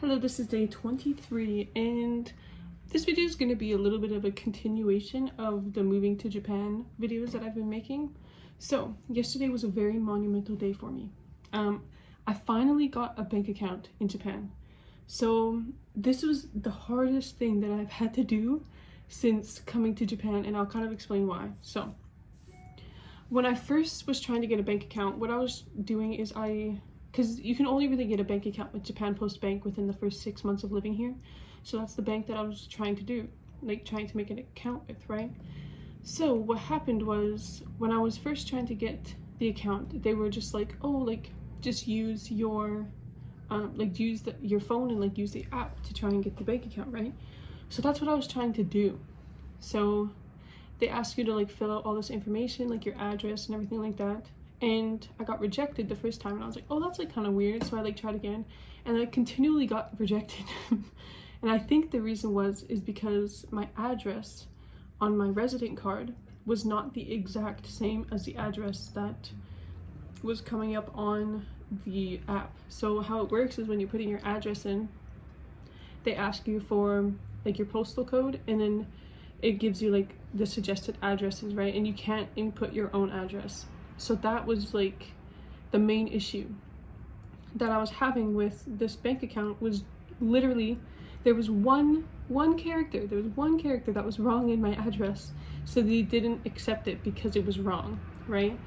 Hello, this is day 23 and this video is going to be a little bit of a continuation of the moving to Japan videos that I've been making. So yesterday was a very monumental day for me. I finally got a bank account in Japan. So this was the hardest thing that I've had to do since coming to Japan, and I'll kind of explain why. So when I first was trying to get a bank account, what I was doing is because you can only really get a bank account with Japan Post Bank within the first 6 months of living here. So that's the bank that I was trying to do, like trying to make an account with, right? So what happened was, when I was first trying to get the account, they were just like, oh, like just use your your phone and like use the app to try and get the bank account, right? So that's what I was trying to do. So they ask you to like fill out all this information, like your address and everything like that. And I got rejected the first time, and I was like, oh, that's like kind of weird. So I like tried again, and I continually got rejected. And I think the reason is because my address on my resident card was not the exact same as the address that was coming up on the app. So how it works is, when you're putting your address in, they ask you for like your postal code, and then it gives you like the suggested addresses, right? And you can't input your own address. So that was like the main issue that I was having with this bank account. Was literally, there was one character that was wrong in my address, so they didn't accept it because it was wrong, right?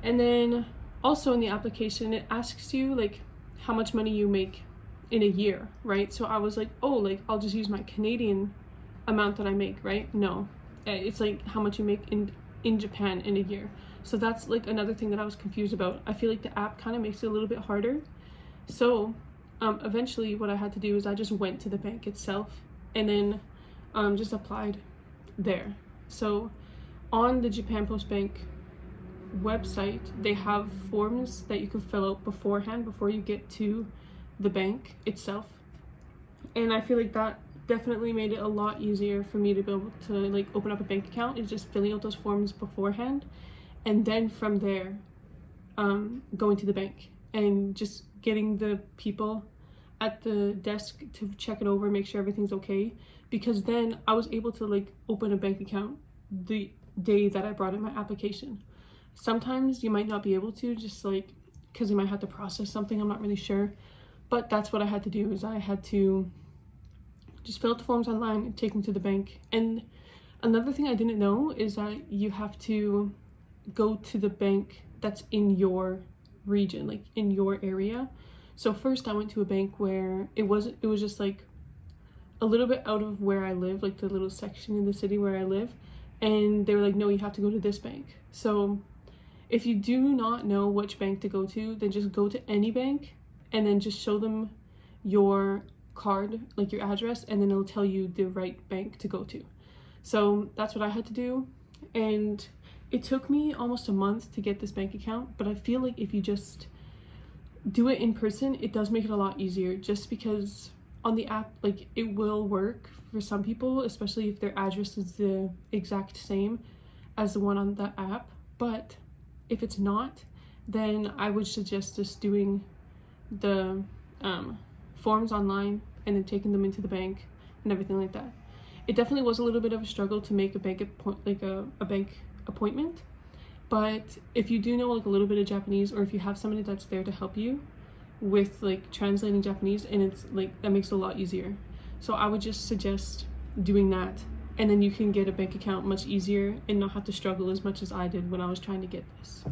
And then also in the application, it asks you like how much money you make in a year, right? So I was like, oh, like I'll just use my Canadian amount that I make, right? No, it's like how much you make in Japan in a year. So that's like another thing that I was confused about. I feel like the app kind of makes it a little bit harder. So eventually what I had to do is I just went to the bank itself and then just applied there. So on the Japan Post Bank website, they have forms that you can fill out beforehand, before you get to the bank itself. And I feel like that definitely made it a lot easier for me to be able to like open up a bank account, is just filling out those forms beforehand, and then from there going to the bank and just getting the people at the desk to check it over, make sure everything's okay. Because then I was able to like open a bank account the day that I brought in my application. Sometimes you might not be able to, just like because you might have to process something, I'm not really sure. But that's what I had to do, is I had to just fill out the forms online and take them to the bank. And another thing I didn't know is that you have to go to the bank that's in your region, like in your area. So first I went to a bank where it was just like a little bit out of where I live, like the little section in the city where I live, and they were like, no, you have to go to this bank. So if you do not know which bank to go to, then just go to any bank and then just show them your card, like your address, and then it'll tell you the right bank to go to. So that's what I had to do, and it took me almost a month to get this bank account. But I feel like if you just do it in person, it does make it a lot easier, just because on the app, like, it will work for some people, especially if their address is the exact same as the one on the app. But if it's not, then I would suggest just doing the forms online and then taking them into the bank and everything like that. It definitely was a little bit of a struggle to make a bank appointment, but if you do know like a little bit of Japanese, or if you have somebody that's there to help you with like translating Japanese, and it's like, that makes it a lot easier. So I would just suggest doing that, and then you can get a bank account much easier and not have to struggle as much as I did when I was trying to get this.